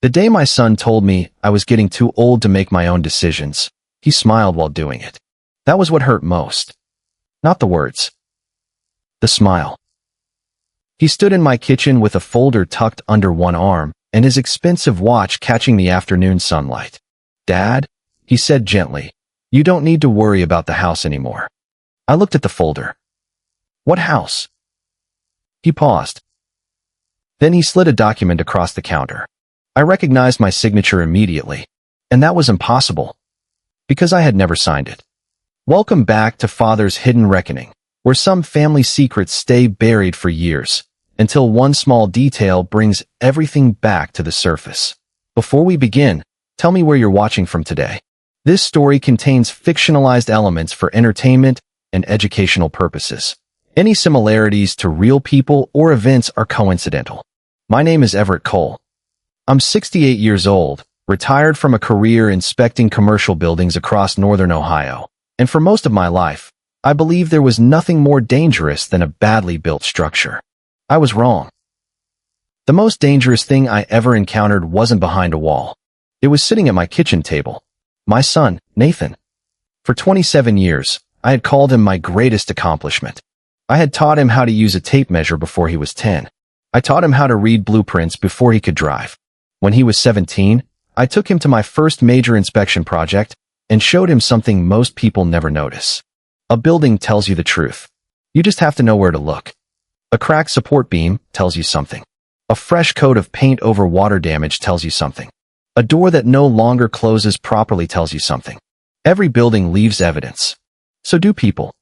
The day my son told me I was getting too old to make my own decisions, he smiled while doing it. That was what hurt most. Not the words. The smile. He stood in my kitchen with a folder tucked under one arm and his expensive watch catching the afternoon sunlight. "Dad," he said gently, "you don't need to worry about the house anymore." I looked at the folder. "What house?" He paused. Then he slid a document across the counter. I recognized my signature immediately, and that was impossible, because I had never signed it. Welcome back to Father's Hidden Reckoning, where some family secrets stay buried for years, until one small detail brings everything back to the surface. Before we begin, tell me where you're watching from today. This story contains fictionalized elements for entertainment and educational purposes. Any similarities to real people or events are coincidental. My name is Everett Cole. I'm 68 years old, retired from a career inspecting commercial buildings across northern Ohio, and for most of my life, I believed there was nothing more dangerous than a badly built structure. I was wrong. The most dangerous thing I ever encountered wasn't behind a wall. It was sitting at my kitchen table. My son, Nathan. For 27 years, I had called him my greatest accomplishment. I had taught him how to use a tape measure before he was 10. I taught him how to read blueprints before he could drive. When he was 17, I took him to my first major inspection project and showed him something most people never notice. A building tells you the truth. You just have to know where to look. A cracked support beam tells you something. A fresh coat of paint over water damage tells you something. A door that no longer closes properly tells you something. Every building leaves evidence. So do people.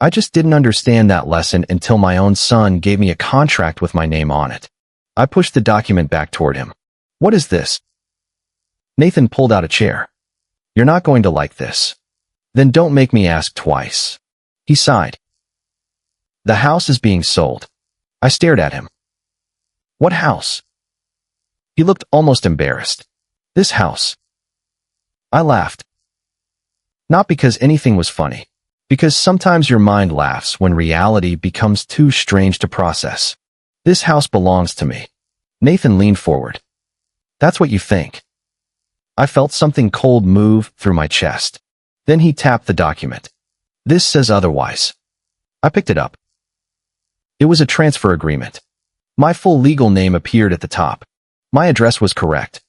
I just didn't understand that lesson until my own son gave me a contract with my name on it. I pushed the document back toward him. "What is this?" Nathan pulled out a chair. "You're not going to like this." "Then don't make me ask twice." He sighed. "The house is being sold." I stared at him. "What house?" He looked almost embarrassed. "This house." I laughed. Not because anything was funny, because sometimes your mind laughs when reality becomes too strange to process. "This house belongs to me." Nathan leaned forward. "That's what you think." I felt something cold move through my chest. Then he tapped the document. "This says otherwise." I picked it up. It was a transfer agreement. My full legal name appeared at the top. My address was correct.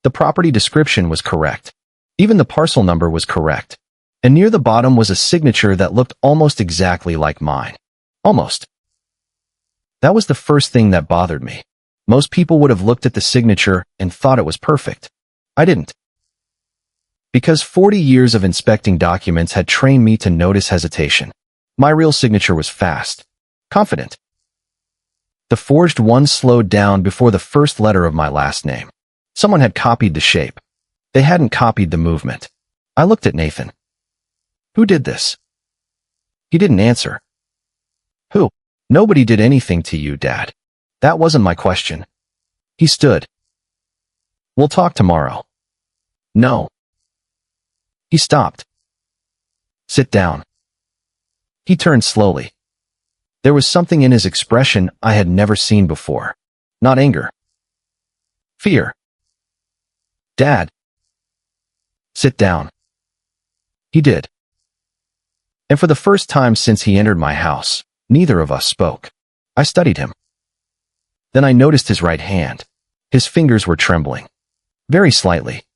The property description was correct. Even the parcel number was correct. And near the bottom was a signature that looked almost exactly like mine. Almost. That was the first thing that bothered me. Most people would have looked at the signature and thought it was perfect. I didn't. Because 40 years of inspecting documents had trained me to notice hesitation. My real signature was fast, confident. The forged one slowed down before the first letter of my last name. Someone had copied the shape. They hadn't copied the movement. I looked at Nathan. "Who did this?" He didn't answer. "Who?" "Nobody did anything to you, Dad." That wasn't my question. He stood. "We'll talk tomorrow." "No." He stopped. "Sit down." He turned slowly. There was something in his expression I had never seen before. Not anger. Fear. "Dad." "Sit down." He did. And for the first time since he entered my house, neither of us spoke. I studied him. Then I noticed his right hand. His fingers were trembling. Very slightly.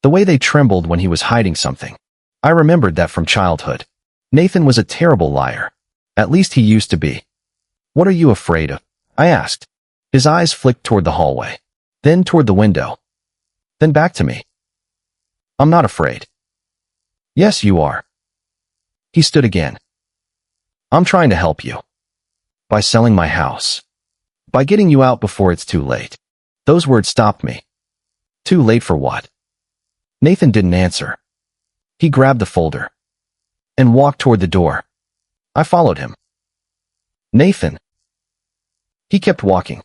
The way they trembled when he was hiding something. I remembered that from childhood. Nathan was a terrible liar. At least he used to be. "What are you afraid of?" I asked. His eyes flicked toward the hallway, then toward the window, then back to me. "I'm not afraid." "Yes, you are." He stood again. "I'm trying to help you. By selling my house. By getting you out before it's too late." Those words stopped me. Too late for what? Nathan didn't answer. He grabbed the folder and walked toward the door. I followed him. "Nathan." He kept walking.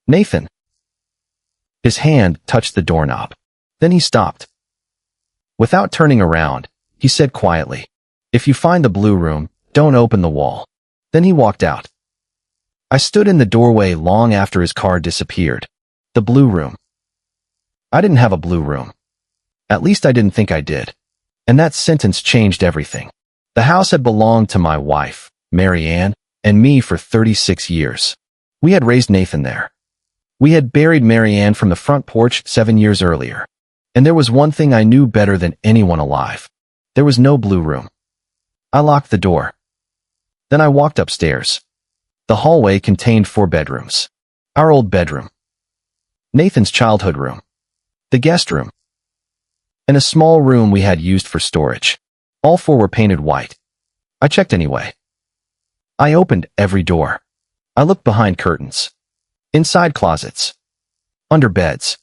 "Nathan." His hand touched the doorknob. Then he stopped. Without turning around, he said quietly, "If you find the blue room, don't open the wall." Then he walked out. I stood in the doorway long after his car disappeared. The blue room. I didn't have a blue room. At least I didn't think I did. And that sentence changed everything. The house had belonged to my wife, Mary Ann, and me for 36 years. We had raised Nathan there. We had buried Mary Ann from the front porch 7 years earlier. And there was one thing I knew better than anyone alive. There was no blue room. I locked the door. Then I walked upstairs. The hallway contained 4 bedrooms. Our old bedroom. Nathan's childhood room. The guest room. And a small room we had used for storage. All 4 were painted white. I checked anyway. I opened every door. I looked behind curtains. Inside closets. Under beds.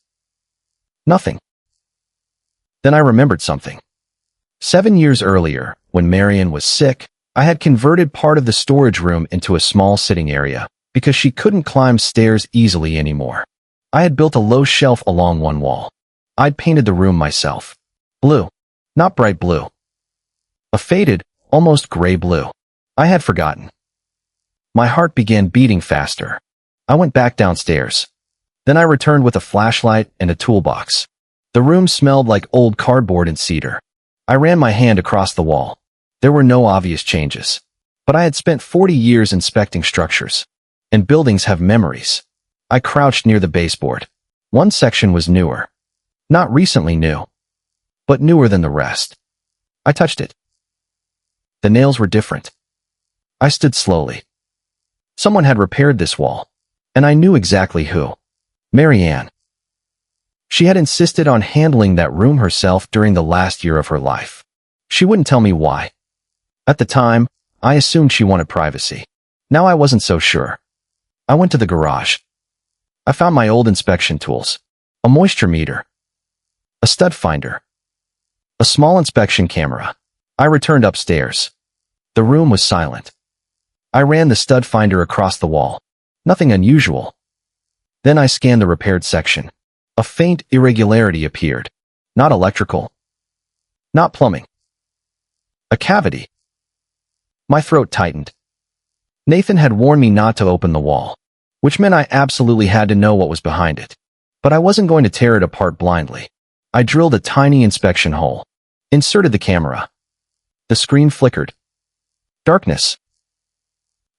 Nothing. Then I remembered something. 7 years earlier, when Marian was sick, I had converted part of the storage room into a small sitting area because she couldn't climb stairs easily anymore. I had built a low shelf along one wall. I'd painted the room myself. Blue. Not bright blue. A faded, almost gray blue. I had forgotten. My heart began beating faster. I went back downstairs. Then I returned with a flashlight and a toolbox. The room smelled like old cardboard and cedar. I ran my hand across the wall. There were no obvious changes. But I had spent 40 years inspecting structures. And buildings have memories. I crouched near the baseboard. One section was newer. Not recently new. But newer than the rest. I touched it. The nails were different. I stood slowly. Someone had repaired this wall. And I knew exactly who. Mary Ann. She had insisted on handling that room herself during the last year of her life. She wouldn't tell me why. At the time, I assumed she wanted privacy. Now I wasn't so sure. I went to the garage. I found my old inspection tools. A moisture meter. A stud finder. A small inspection camera. I returned upstairs. The room was silent. I ran the stud finder across the wall. Nothing unusual. Then I scanned the repaired section. A faint irregularity appeared. Not electrical. Not plumbing. A cavity. My throat tightened. Nathan had warned me not to open the wall, which meant I absolutely had to know what was behind it. But I wasn't going to tear it apart blindly. I drilled a tiny inspection hole. Inserted the camera. The screen flickered. Darkness.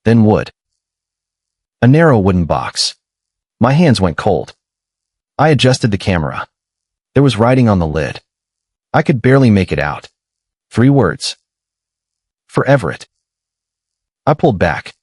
Then wood. A narrow wooden box. My hands went cold. I adjusted the camera. There was writing on the lid. I could barely make it out. 3 words. For Everett. I pulled back.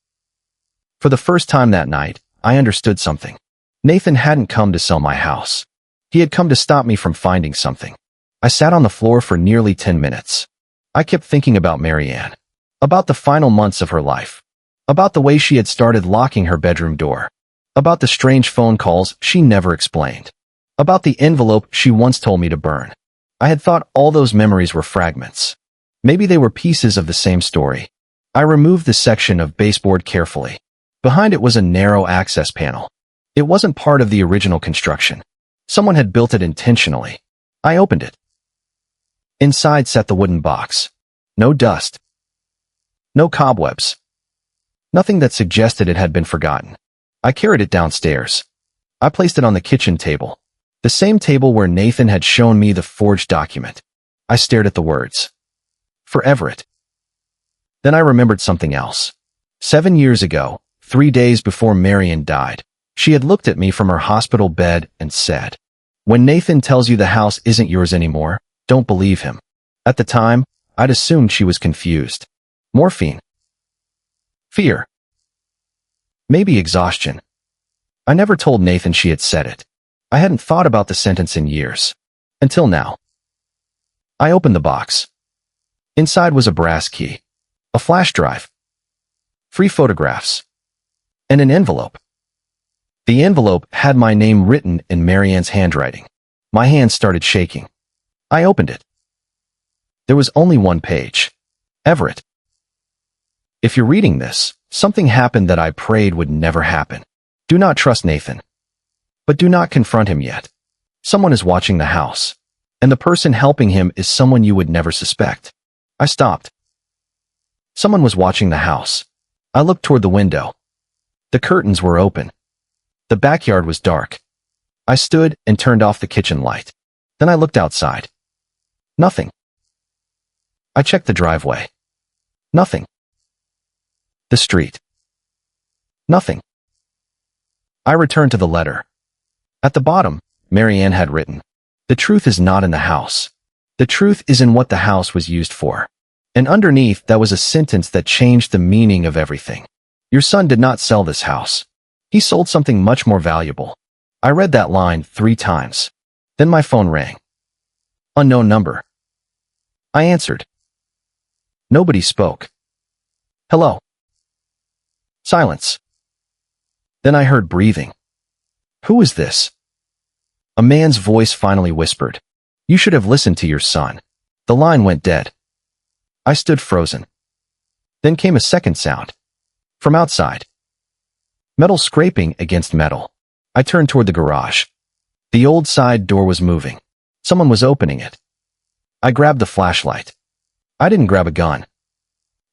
For the first time that night, I understood something. Nathan hadn't come to sell my house. He had come to stop me from finding something. I sat on the floor for nearly 10 minutes. I kept thinking about Mary Ann. About the final months of her life. About the way she had started locking her bedroom door. About the strange phone calls she never explained. About the envelope she once told me to burn. I had thought all those memories were fragments. Maybe they were pieces of the same story. I removed the section of baseboard carefully. Behind it was a narrow access panel. It wasn't part of the original construction. Someone had built it intentionally. I opened it. Inside sat the wooden box. No dust. No cobwebs. Nothing that suggested it had been forgotten. I carried it downstairs. I placed it on the kitchen table. The same table where Nathan had shown me the forged document. I stared at the words. For Everett. Then I remembered something else. 7 years ago, 3 days before Marian died, she had looked at me from her hospital bed and said, "When Nathan tells you the house isn't yours anymore, don't believe him." At the time, I'd assumed she was confused. Morphine. Fear. Maybe exhaustion. I never told Nathan she had said it. I hadn't thought about the sentence in years. Until now. I opened the box. Inside was a brass key. A flash drive. 3 photographs. And an envelope. The envelope had my name written in Marianne's handwriting. My hands started shaking. I opened it. There was only one page. Everett. If you're reading this, something happened that I prayed would never happen. Do not trust Nathan. But do not confront him yet. Someone is watching the house. And the person helping him is someone you would never suspect. I stopped. Someone was watching the house. I looked toward the window. The curtains were open. The backyard was dark. I stood and turned off the kitchen light. Then I looked outside. Nothing. I checked the driveway. Nothing. The street. Nothing. I returned to the letter. At the bottom, Marianne had written, "The truth is not in the house. The truth is in what the house was used for." And underneath, that was a sentence that changed the meaning of everything. Your son did not sell this house. He sold something much more valuable. I read that line 3 times. Then my phone rang. Unknown number. I answered. Nobody spoke. Hello. Silence. Then I heard breathing. Who is this? A man's voice finally whispered. You should have listened to your son. The line went dead. I stood frozen. Then came a second sound. From outside. Metal scraping against metal. I turned toward the garage. The old side door was moving. Someone was opening it. I grabbed the flashlight. I didn't grab a gun.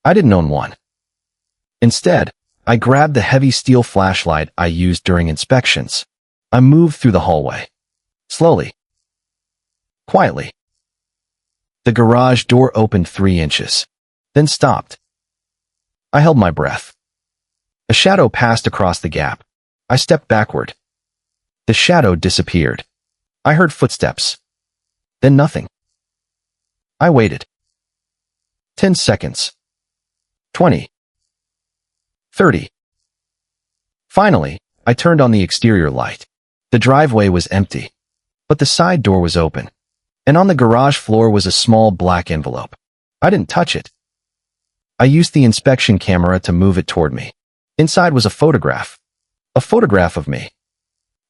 I didn't own one. Instead, I grabbed the heavy steel flashlight I used during inspections. I moved through the hallway. Slowly. Quietly. The garage door opened 3 inches. Then stopped. I held my breath. A shadow passed across the gap. I stepped backward. The shadow disappeared. I heard footsteps. Then nothing. I waited. 10 seconds. 20. 30. Finally, I turned on the exterior light. The driveway was empty. But the side door was open. And on the garage floor was a small black envelope. I didn't touch it. I used the inspection camera to move it toward me. Inside was a photograph. A photograph of me.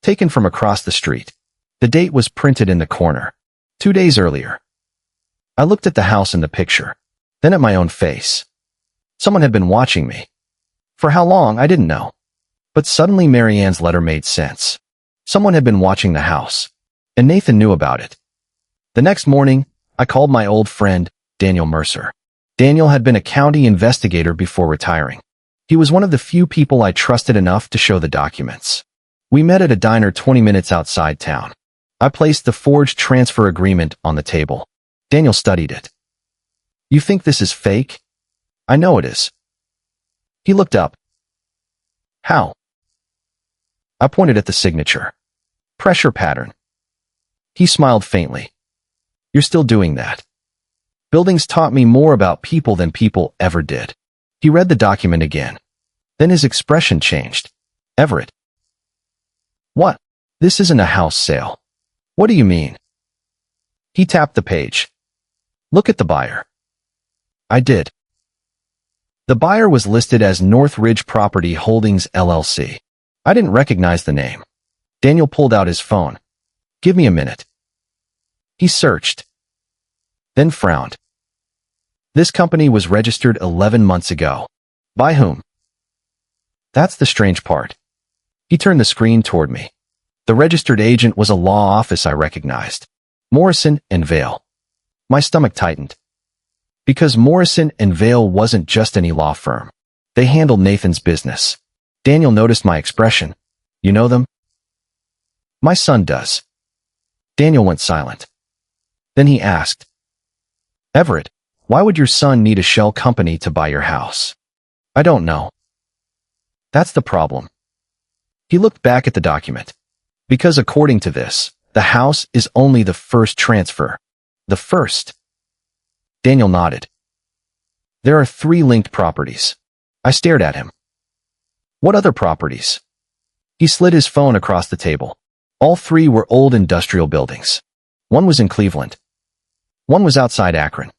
Taken from across the street. The date was printed in the corner. 2 days earlier. I looked at the house in the picture. Then at my own face. Someone had been watching me. For how long, I didn't know. But suddenly Marianne's letter made sense. Someone had been watching the house. And Nathan knew about it. The next morning, I called my old friend, Daniel Mercer. Daniel had been a county investigator before retiring. He was one of the few people I trusted enough to show the documents. We met at a diner 20 minutes outside town. I placed the forged transfer agreement on the table. Daniel studied it. You think this is fake? I know it is. He looked up. How? I pointed at the signature. Pressure pattern. He smiled faintly. You're still doing that. Buildings taught me more about people than people ever did. He read the document again. Then his expression changed. Everett. What? This isn't a house sale. What do you mean? He tapped the page. Look at the buyer. I did. The buyer was listed as North Ridge Property Holdings, LLC. I didn't recognize the name. Daniel pulled out his phone. Give me a minute. He searched. Then frowned. This company was registered 11 months ago. By whom? That's the strange part. He turned the screen toward me. The registered agent was a law office I recognized. Morrison and Vale. My stomach tightened. Because Morrison and Vale wasn't just any law firm. They handled Nathan's business. Daniel noticed my expression. You know them? My son does. Daniel went silent. Then he asked, Everett, why would your son need a shell company to buy your house? I don't know. That's the problem. He looked back at the document. Because according to this, the house is only the first transfer. The first. Daniel nodded. There are 3 linked properties. I stared at him. What other properties? He slid his phone across the table. All 3 were old industrial buildings. One was in Cleveland. One was outside Akron.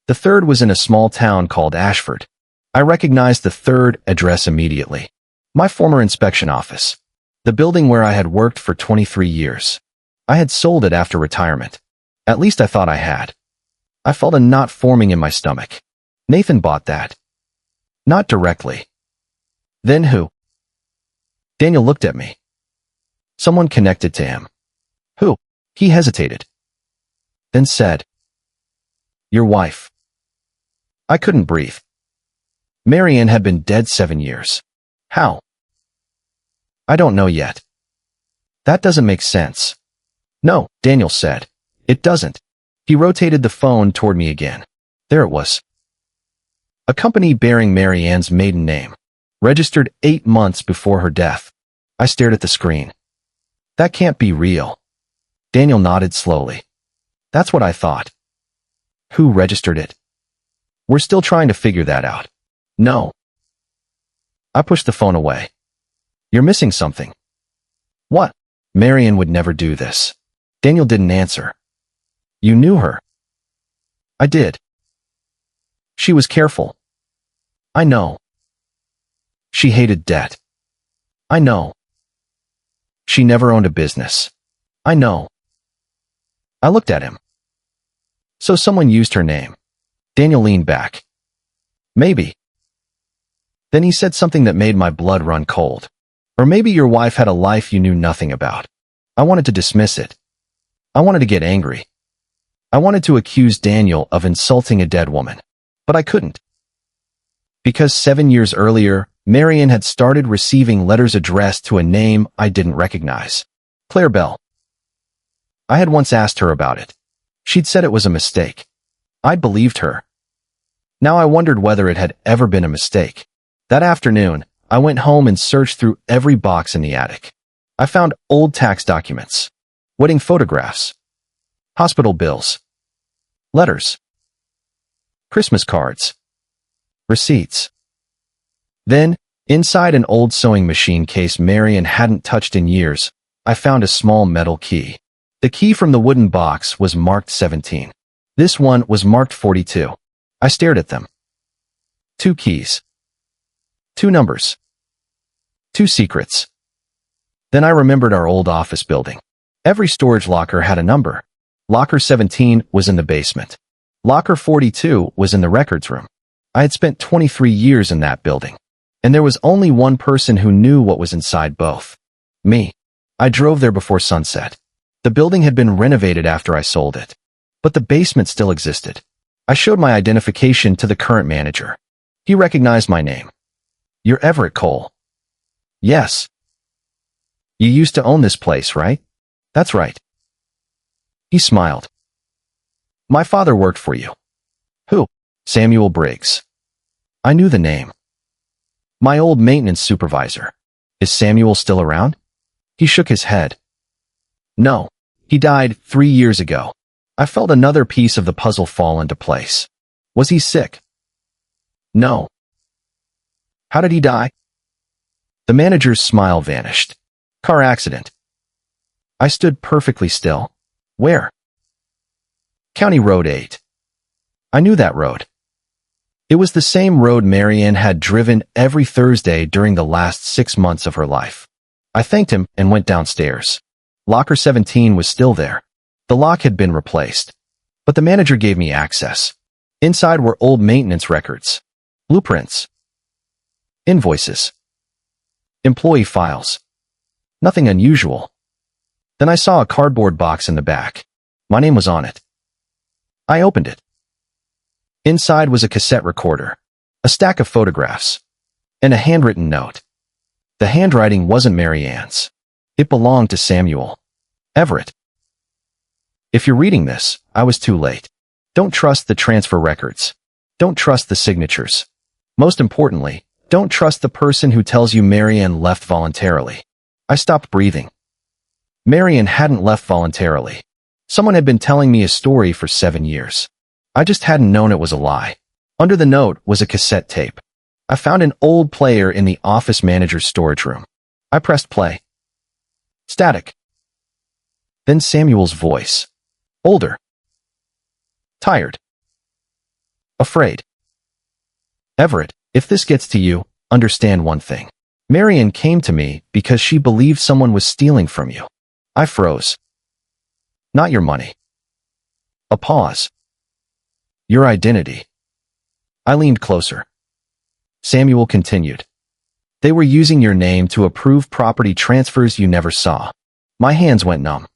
The third was in a small town called Ashford. I recognized the third address immediately. My former inspection office. The building where I had worked for 23 years. I had sold it after retirement. At least I thought I had. I felt a knot forming in my stomach. Nathan bought that. Not directly. Then who? Daniel looked at me. Someone connected to him. Who? He hesitated. Then said, Your wife. I couldn't breathe. Marianne had been dead 7 years. How? I don't know yet. That doesn't make sense. No, Daniel said. It doesn't. He rotated the phone toward me again. There it was. A company bearing Mary Ann's maiden name, registered 8 months before her death. I stared at the screen. That can't be real. Daniel nodded slowly. That's what I thought. Who registered it? We're still trying to figure that out. No. I pushed the phone away. You're missing something. What? Mary Ann would never do this. Daniel didn't answer. You knew her. I did. She was careful. I know. She hated debt. I know. She never owned a business. I know. I looked at him. So someone used her name. Daniel leaned back. Maybe. Then he said something that made my blood run cold. Or maybe your wife had a life you knew nothing about. I wanted to dismiss it. I wanted to get angry. I wanted to accuse Daniel of insulting a dead woman. But I couldn't. Because 7 years earlier, Mary Ann had started receiving letters addressed to a name I didn't recognize. Claire Bell. I had once asked her about it. She'd said it was a mistake. I'd believed her. Now I wondered whether it had ever been a mistake. That afternoon, I went home and searched through every box in the attic. I found old tax documents, wedding photographs, hospital bills, letters, Christmas cards, receipts. Then, inside an old sewing machine case Mary Ann hadn't touched in years, I found a small metal key. The key from the wooden box was marked 17. This one was marked 42. I stared at them. 2 keys. 2 numbers. 2 secrets. Then I remembered our old office building. Every storage locker had a number. Locker 17 was in the basement. Locker 42 was in the records room. I had spent 23 years in that building. And there was only one person who knew what was inside both. Me. I drove there before sunset. The building had been renovated after I sold it. But the basement still existed. I showed my identification to the current manager. He recognized my name. You're Everett Cole. Yes. You used to own this place, right? That's right. He smiled. My father worked for you. Who? Samuel Briggs. I knew the name. My old maintenance supervisor. Is Samuel still around? He shook his head. No, he died 3 years ago. I felt another piece of the puzzle fall into place. Was he sick? No. How did he die? The manager's smile vanished. Car accident. I stood perfectly still. Where? County Road 8. I knew that road. It was the same road Mary Ann had driven every Thursday during the last 6 months of her life. I thanked him and went downstairs. Locker 17 was still there. The lock had been replaced. But the manager gave me access. Inside were old maintenance records, blueprints, invoices, employee files. Nothing unusual. Then I saw a cardboard box in the back. My name was on it. I opened it. Inside was a cassette recorder, a stack of photographs, and a handwritten note. The handwriting wasn't Mary Ann's. It belonged to Samuel. Everett. If you're reading this, I was too late. Don't trust the transfer records. Don't trust the signatures. Most importantly, don't trust the person who tells you Mary Ann left voluntarily. I stopped breathing. Mary Ann hadn't left voluntarily. Someone had been telling me a story for 7 years. I just hadn't known it was a lie. Under the note was a cassette tape. I found an old player in the office manager's storage room. I pressed play. Static. Then Samuel's voice. Older. Tired. Afraid. Everett, if this gets to you, understand one thing. Mary Ann came to me because she believed someone was stealing from you. I froze. Not your money. A pause. Your identity. I leaned closer. Samuel continued. They were using your name to approve property transfers you never saw. My hands went numb.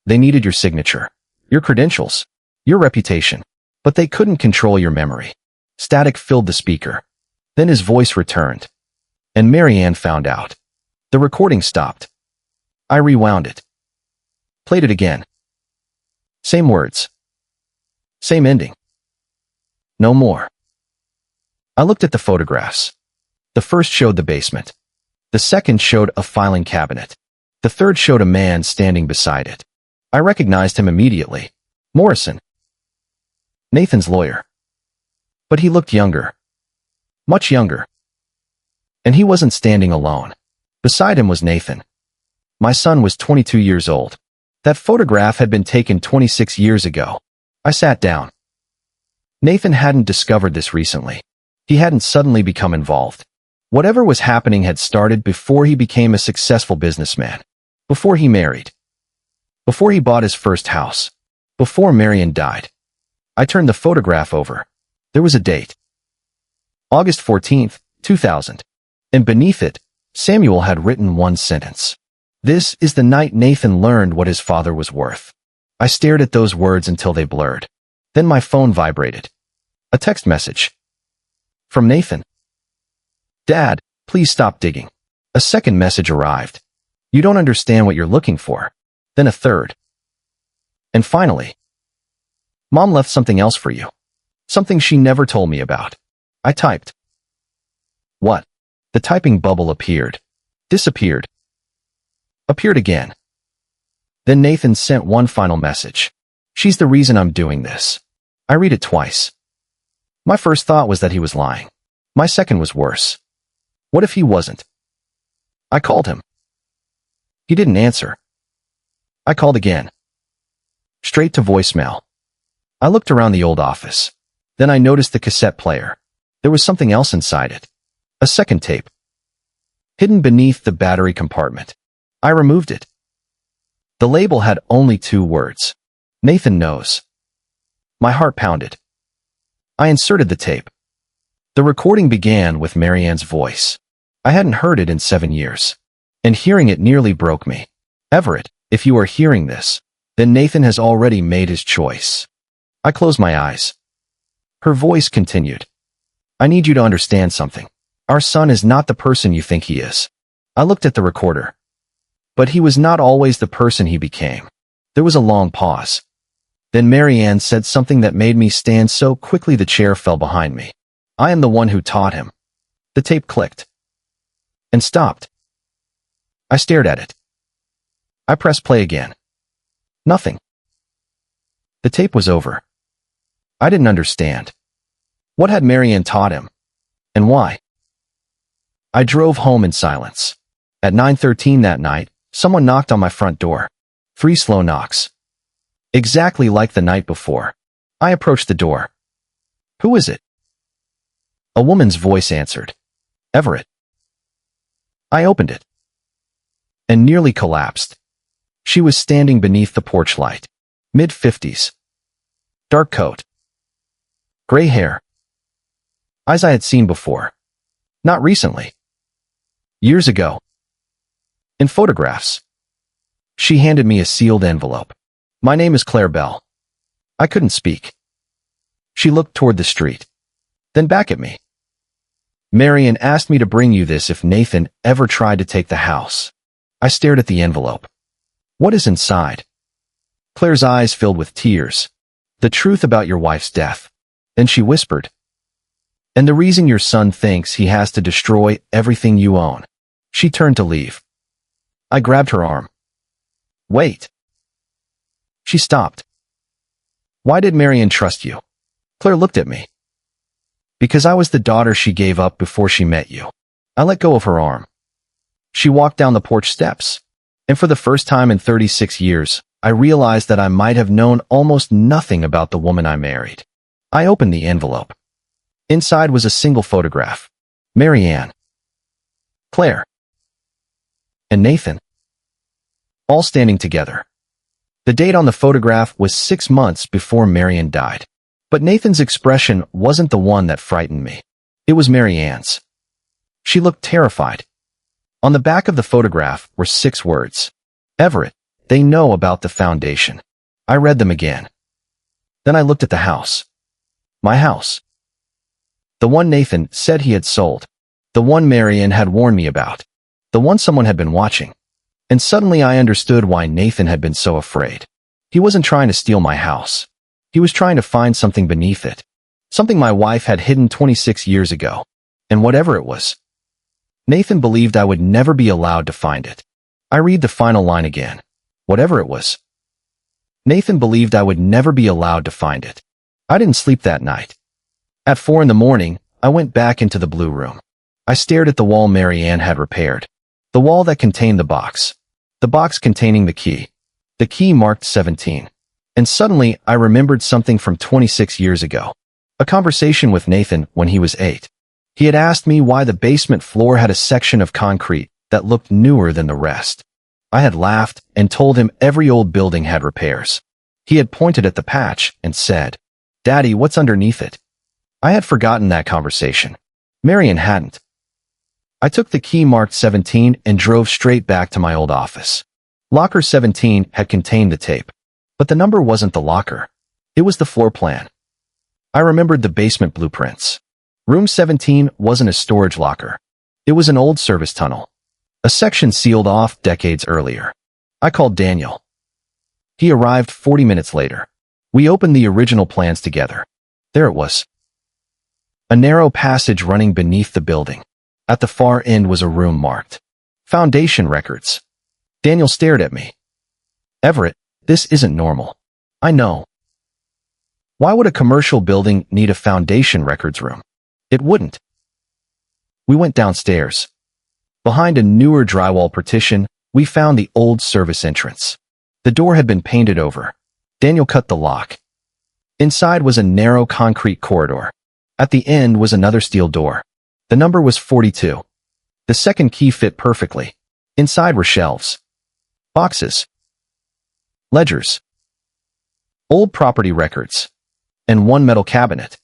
They needed your signature, your credentials, your reputation, but they couldn't control your memory. Static filled the speaker. Then his voice returned. And Mary Ann found out. The recording stopped. I rewound it. Played it again. Same words. Same ending. No more. I looked at the photographs. The first showed the basement. The second showed a filing cabinet. The third showed a man standing beside it. I recognized him immediately. Morrison. Nathan's lawyer. But he looked younger. Much younger. And he wasn't standing alone. Beside him was Nathan. My son was 22 years old. That photograph had been taken 26 years ago. I sat down. Nathan hadn't discovered this recently. He hadn't suddenly become involved. Whatever was happening had started before he became a successful businessman. Before he married. Before he bought his first house. Before Marion died. I turned the photograph over. There was a date. August 14th, 2000. And beneath it, Samuel had written one sentence. This is the night Nathan learned what his father was worth. I stared at those words until they blurred. Then my phone vibrated. A text message. From Nathan. Dad, please stop digging. A second message arrived. You don't understand what you're looking for. Then a third. And finally. Mom left something else for you. Something she never told me about. I typed. What? The typing bubble appeared. Disappeared. Appeared again. Then Nathan sent one final message. She's the reason I'm doing this. I read it twice. My first thought was that he was lying. My second was worse. What if he wasn't? I called him. He didn't answer. I called again. Straight to voicemail. I looked around the old office. Then I noticed the cassette player. There was something else inside it. A second tape. Hidden beneath the battery compartment. I removed it. The label had only 2 words. Nathan knows. My heart pounded. I inserted the tape. The recording began with Marianne's voice. I hadn't heard it in 7 years. And hearing it nearly broke me. Everett, if you are hearing this, then Nathan has already made his choice. I closed my eyes. Her voice continued. I need you to understand something. Our son is not the person you think he is. I looked at the recorder. But he was not always the person he became. There was a long pause. Then Marianne said something that made me stand so quickly the chair fell behind me. I am the one who taught him. The tape clicked. And stopped. I stared at it. I pressed play again. Nothing. The tape was over. I didn't understand. What had Marianne taught him? And why? I drove home in silence. At 9:13 that night, someone knocked on my front door. 3 slow knocks. Exactly like the night before. I approached the door. Who is it? A woman's voice answered. Everett. I opened it. And nearly collapsed. She was standing beneath the porch light. Mid-50s. Dark coat. Gray hair. Eyes I had seen before. Not recently. Years ago. In photographs. She handed me a sealed envelope. My name is Claire Bell. I couldn't speak. She looked toward the street. Then back at me. Marion asked me to bring you this if Nathan ever tried to take the house. I stared at the envelope. What is inside? Claire's eyes filled with tears. The truth about your wife's death. Then she whispered. And the reason your son thinks he has to destroy everything you own. She turned to leave. I grabbed her arm. Wait. She stopped. Why did Marion trust you? Claire looked at me. Because I was the daughter she gave up before she met you. I let go of her arm. She walked down the porch steps. And for the first time in 36 years, I realized that I might have known almost nothing about the woman I married. I opened the envelope. Inside was a single photograph. Marianne. Claire. And Nathan. All standing together. The date on the photograph was 6 months before Marianne died. But Nathan's expression wasn't the one that frightened me. It was Marianne's. She looked terrified. On the back of the photograph were 6 words. Everett, they know about the foundation. I read them again. Then I looked at the house. My house. The one Nathan said he had sold. The one Marianne had warned me about. The one someone had been watching. And suddenly I understood why Nathan had been so afraid. He wasn't trying to steal my house. He was trying to find something beneath it. Something my wife had hidden 26 years ago. And whatever it was, Nathan believed I would never be allowed to find it. I read the final line again. Whatever it was, Nathan believed I would never be allowed to find it. I didn't sleep that night. At 4 in the morning, I went back into the blue room. I stared at the wall Mary Ann had repaired. The wall that contained the box. The box containing the key. The key marked 17. And suddenly, I remembered something from 26 years ago. A conversation with Nathan when he was 8. He had asked me why the basement floor had a section of concrete that looked newer than the rest. I had laughed and told him every old building had repairs. He had pointed at the patch and said, "Daddy, what's underneath it?" I had forgotten that conversation. Marian hadn't. I took the key marked 17 and drove straight back to my old office. Locker 17 had contained the tape. But the number wasn't the locker. It was the floor plan. I remembered the basement blueprints. Room 17 wasn't a storage locker. It was an old service tunnel. A section sealed off decades earlier. I called Daniel. He arrived 40 minutes later. We opened the original plans together. There it was. A narrow passage running beneath the building. At the far end was a room marked Foundation Records. Daniel stared at me. "Everett, this isn't normal." "I know." "Why would a commercial building need a foundation records room?" "It wouldn't." We went downstairs. Behind a newer drywall partition, we found the old service entrance. The door had been painted over. Daniel cut the lock. Inside was a narrow concrete corridor. At the end was another steel door. The number was 42. The second key fit perfectly. Inside were shelves, boxes, ledgers, old property records, and one metal cabinet.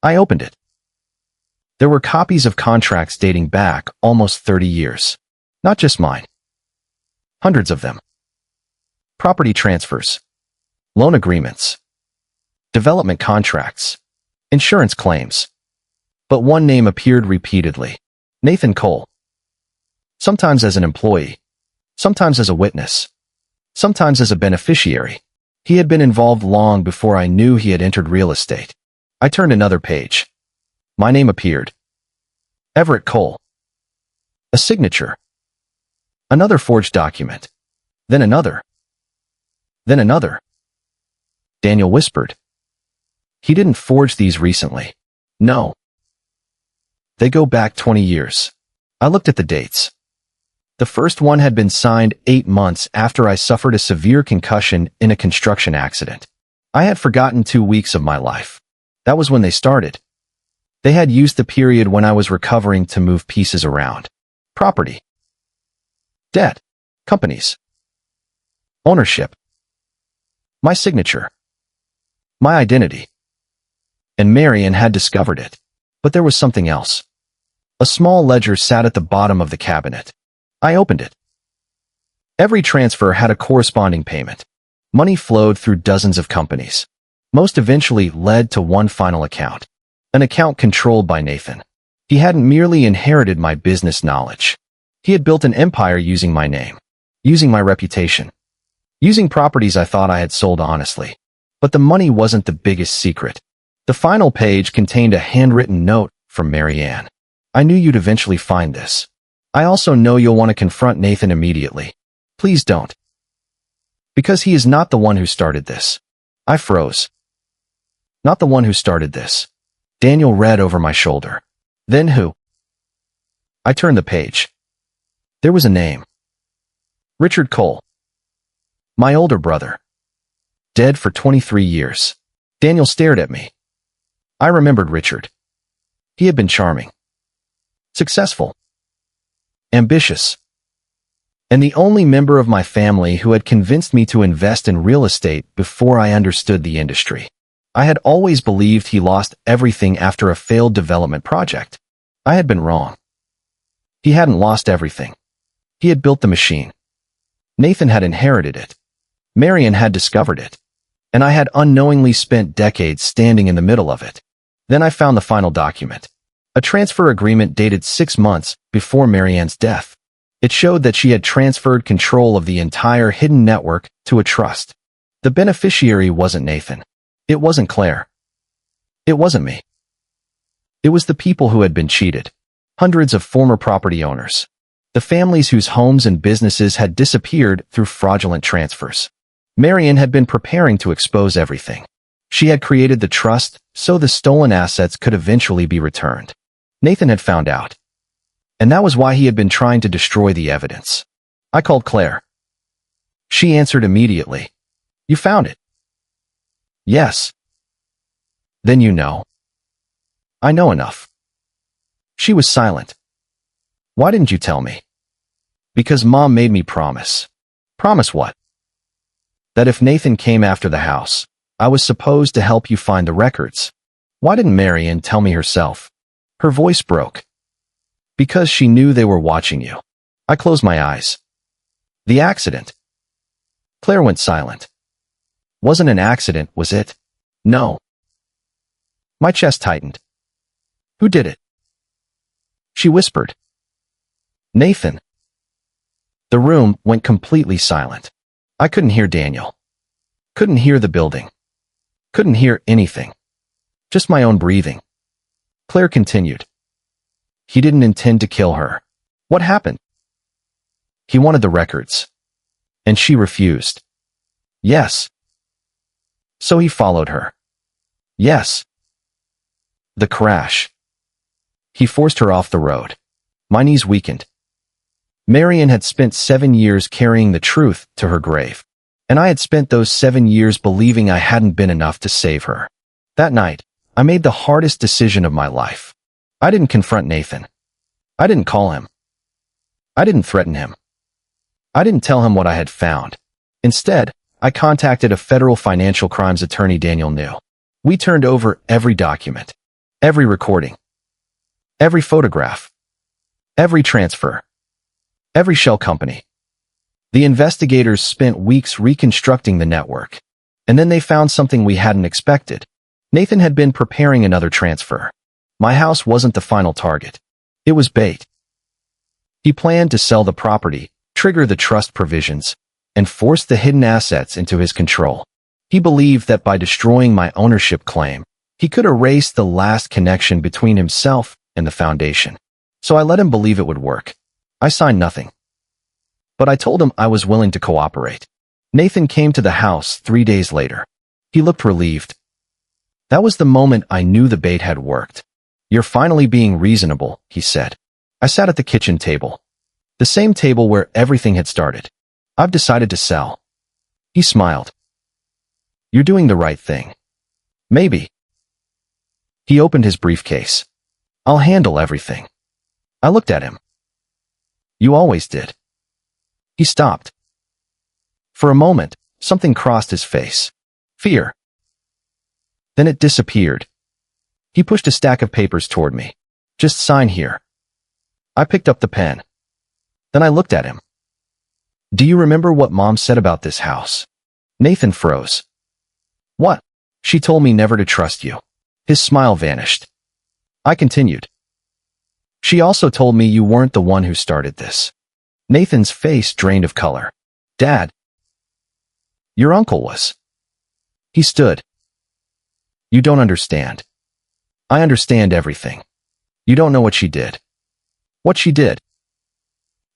I opened it. There were copies of contracts dating back almost 30 years. Not just mine. Hundreds of them. Property transfers, loan agreements, development contracts, insurance claims. But one name appeared repeatedly. Nathan Cole. Sometimes as an employee, sometimes as a witness, sometimes as a beneficiary. He had been involved long before I knew he had entered real estate. I turned another page. My name appeared. Everett Cole. A signature. Another forged document. Then another. Then another. Daniel whispered. "He didn't forge these recently." "No. They go back 20 years. I looked at the dates. The first one had been signed 8 months after I suffered a severe concussion in a construction accident. I had forgotten 2 weeks of my life. That was when they started. They had used the period when I was recovering to move pieces around. Property. Debt. Companies. Ownership. My signature. My identity. And Marian had discovered it. But there was something else. A small ledger sat at the bottom of the cabinet. I opened it. Every transfer had a corresponding payment. Money flowed through dozens of companies. Most eventually led to one final account. An account controlled by Nathan. He hadn't merely inherited my business knowledge. He had built an empire using my name, using my reputation, using properties I thought I had sold honestly. But the money wasn't the biggest secret. The final page contained a handwritten note from Mary Ann. "I knew you'd eventually find this. I also know you'll want to confront Nathan immediately. Please don't. Because he is not the one who started this." I froze. "Not the one who started this." Daniel read over my shoulder. "Then who?" I turned the page. There was a name. Richard Cole. My older brother. Dead for 23 years. Daniel stared at me. I remembered Richard. He had been charming, successful, ambitious, and the only member of my family who had convinced me to invest in real estate before I understood the industry. I had always believed he lost everything after a failed development project. I had been wrong. He hadn't lost everything. He had built the machine. Nathan had inherited it. Marian had discovered it. And I had unknowingly spent decades standing in the middle of it. Then I found the final document. A transfer agreement dated 6 months before Marianne's death. It showed that she had transferred control of the entire hidden network to a trust. The beneficiary wasn't Nathan. It wasn't Claire. It wasn't me. It was the people who had been cheated. Hundreds of former property owners. The families whose homes and businesses had disappeared through fraudulent transfers. Marion had been preparing to expose everything. She had created the trust so the stolen assets could eventually be returned. Nathan had found out. And that was why he had been trying to destroy the evidence. I called Claire. She answered immediately. You found it? Yes. Then you know. I know enough. She was silent. Why didn't you tell me? Because Mom made me promise. Promise what? That if Nathan came after the house, I was supposed to help you find the records. Why didn't Marion tell me herself? Her voice broke. Because she knew they were watching you. I closed my eyes. The accident. Claire went silent. Wasn't an accident, was it? No. My chest tightened. Who did it? She whispered. Nathan. The room went completely silent. I couldn't hear Daniel. Couldn't hear the building. Couldn't hear anything. Just my own breathing. Claire continued. He didn't intend to kill her. What happened? He wanted the records. And she refused. Yes. So he followed her. Yes. The crash. He forced her off the road. My knees weakened. Marion had spent 7 years carrying the truth to her grave. And I had spent those 7 years believing I hadn't been enough to save her. That night, I made the hardest decision of my life. I didn't confront Nathan. I didn't call him. I didn't threaten him. I didn't tell him what I had found. Instead, I contacted a federal financial crimes attorney Daniel knew. We turned over every document, every recording, every photograph, every transfer, every shell company. The investigators spent weeks reconstructing the network, and then they found something we hadn't expected. Nathan had been preparing another transfer. My house wasn't the final target. It was bait. He planned to sell the property, trigger the trust provisions, and force the hidden assets into his control. He believed that by destroying my ownership claim, he could erase the last connection between himself and the foundation. So I let him believe it would work. I signed nothing. But I told him I was willing to cooperate. Nathan came to the house 3 days later. He looked relieved. That was the moment I knew the bait had worked. You're finally being reasonable, he said. I sat at the kitchen table. The same table where everything had started. I've decided to sell. He smiled. You're doing the right thing. Maybe. He opened his briefcase. I'll handle everything. I looked at him. You always did. He stopped. For a moment, something crossed his face. Fear. Then it disappeared. He pushed a stack of papers toward me. Just sign here. I picked up the pen. Then I looked at him. Do you remember what Mom said about this house? Nathan froze. What? She told me never to trust you. His smile vanished. I continued. She also told me you weren't the one who started this. Nathan's face drained of color. Dad. Your uncle was. He stood. You don't understand. I understand everything. You don't know what she did. What she did.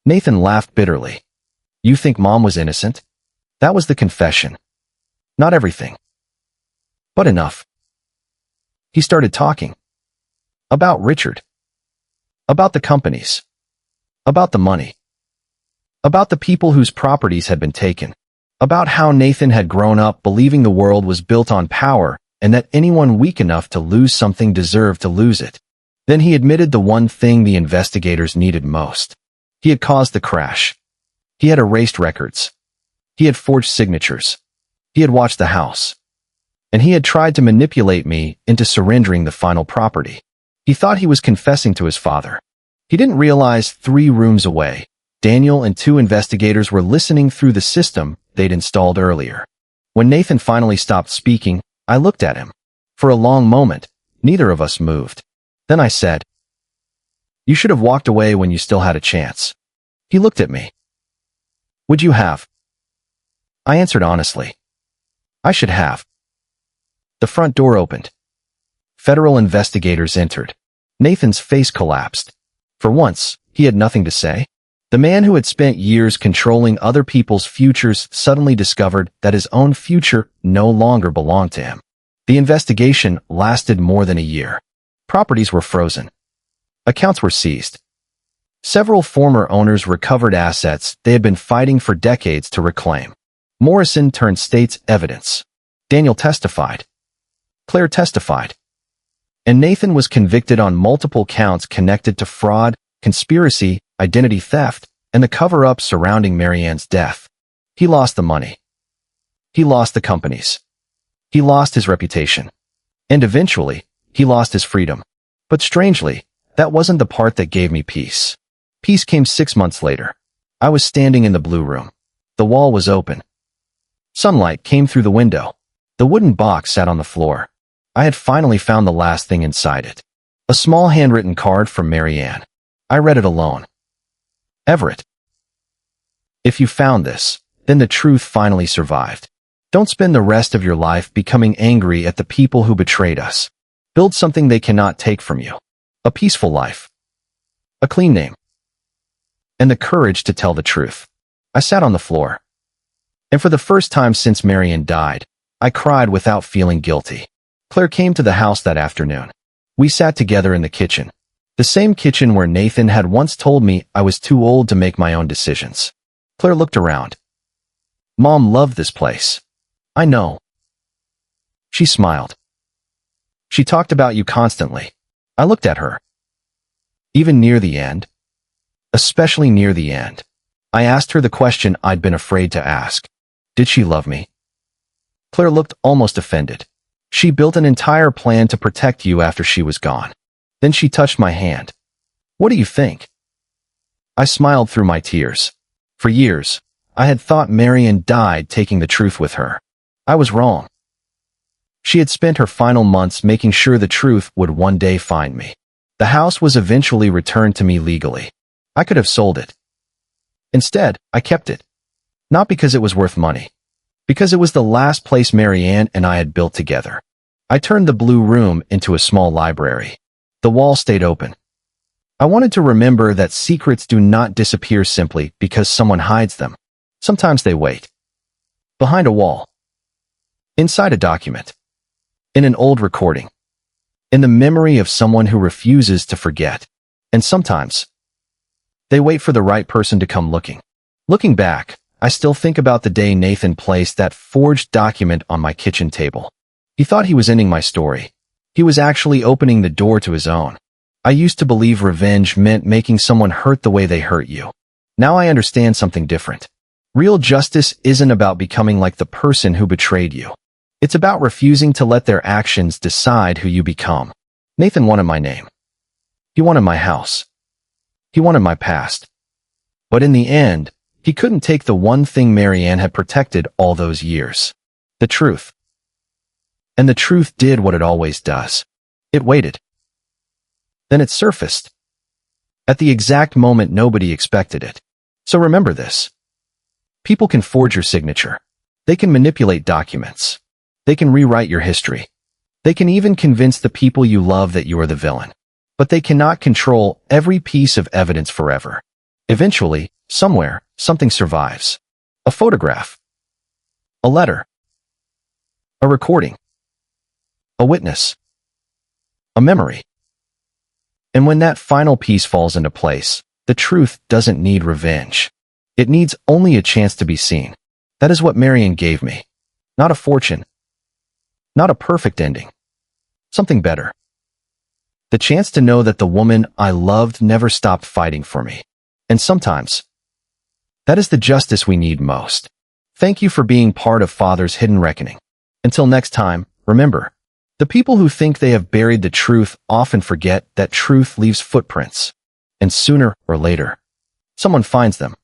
Nathan laughed bitterly. You think Mom was innocent? That was the confession. Not everything. But enough. He started talking. About Richard. About the companies. About the money. About the people whose properties had been taken. About how Nathan had grown up believing the world was built on power and that anyone weak enough to lose something deserved to lose it. Then he admitted the one thing the investigators needed most. He had caused the crash. He had erased records. He had forged signatures. He had watched the house. And he had tried to manipulate me into surrendering the final property. He thought he was confessing to his father. He didn't realize 3 rooms away, Daniel and 2 investigators were listening through the system they'd installed earlier. When Nathan finally stopped speaking, I looked at him. For a long moment, neither of us moved. Then I said, You should have walked away when you still had a chance. He looked at me. Would you have? I answered honestly. I should have. The front door opened. Federal investigators entered. Nathan's face collapsed. For once, he had nothing to say. The man who had spent years controlling other people's futures suddenly discovered that his own future no longer belonged to him. The investigation lasted more than a year. Properties were frozen. Accounts were seized. Several former owners recovered assets they had been fighting for decades to reclaim. Morrison turned state's evidence. Daniel testified. Claire testified. And Nathan was convicted on multiple counts connected to fraud, conspiracy, identity theft, and the cover-up surrounding Marianne's death. He lost the money. He lost the companies. He lost his reputation. And eventually, he lost his freedom. But strangely, that wasn't the part that gave me peace. Peace came 6 months later. I was standing in the blue room. The wall was open. Sunlight came through the window. The wooden box sat on the floor. I had finally found the last thing inside it. A small handwritten card from Marianne. I read it alone. Everett. If you found this, then the truth finally survived. Don't spend the rest of your life becoming angry at the people who betrayed us. Build something they cannot take from you. A peaceful life. A clean name. And the courage to tell the truth. I sat on the floor. And for the first time since Marianne died, I cried without feeling guilty. Claire came to the house that afternoon. We sat together in the kitchen. The same kitchen where Nathan had once told me I was too old to make my own decisions. Claire looked around. Mom loved this place. I know. She smiled. She talked about you constantly. I looked at her. Even near the end? Especially near the end. I asked her the question I'd been afraid to ask. Did she love me? Claire looked almost offended. She built an entire plan to protect you after she was gone. Then she touched my hand. What do you think? I smiled through my tears. For years, I had thought Marianne died taking the truth with her. I was wrong. She had spent her final months making sure the truth would one day find me. The house was eventually returned to me legally. I could have sold it. Instead, I kept it. Not because it was worth money. Because it was the last place Marianne and I had built together. I turned the blue room into a small library. The wall stayed open. I wanted to remember that secrets do not disappear simply because someone hides them. Sometimes they wait. Behind a wall. Inside a document. In an old recording. In the memory of someone who refuses to forget. And sometimes, they wait for the right person to come looking. Looking back, I still think about the day Nathan placed that forged document on my kitchen table. He thought he was ending my story. He was actually opening the door to his own. I used to believe revenge meant making someone hurt the way they hurt you. Now I understand something different. Real justice isn't about becoming like the person who betrayed you. It's about refusing to let their actions decide who you become. Nathan wanted my name. He wanted my house. He wanted my past. But in the end, he couldn't take the one thing Marianne had protected all those years. The truth. And the truth did what it always does. It waited. Then it surfaced. At the exact moment nobody expected it. So remember this. People can forge your signature. They can manipulate documents. They can rewrite your history. They can even convince the people you love that you are the villain. But they cannot control every piece of evidence forever. Eventually, somewhere, something survives. A photograph. A letter. A recording. A witness. A memory. And when that final piece falls into place, the truth doesn't need revenge. It needs only a chance to be seen. That is what Marianne gave me. Not a fortune. Not a perfect ending. Something better. The chance to know that the woman I loved never stopped fighting for me. And sometimes, that is the justice we need most. Thank you for being part of Father's Hidden Reckoning. Until next time, remember, the people who think they have buried the truth often forget that truth leaves footprints. And sooner or later, someone finds them.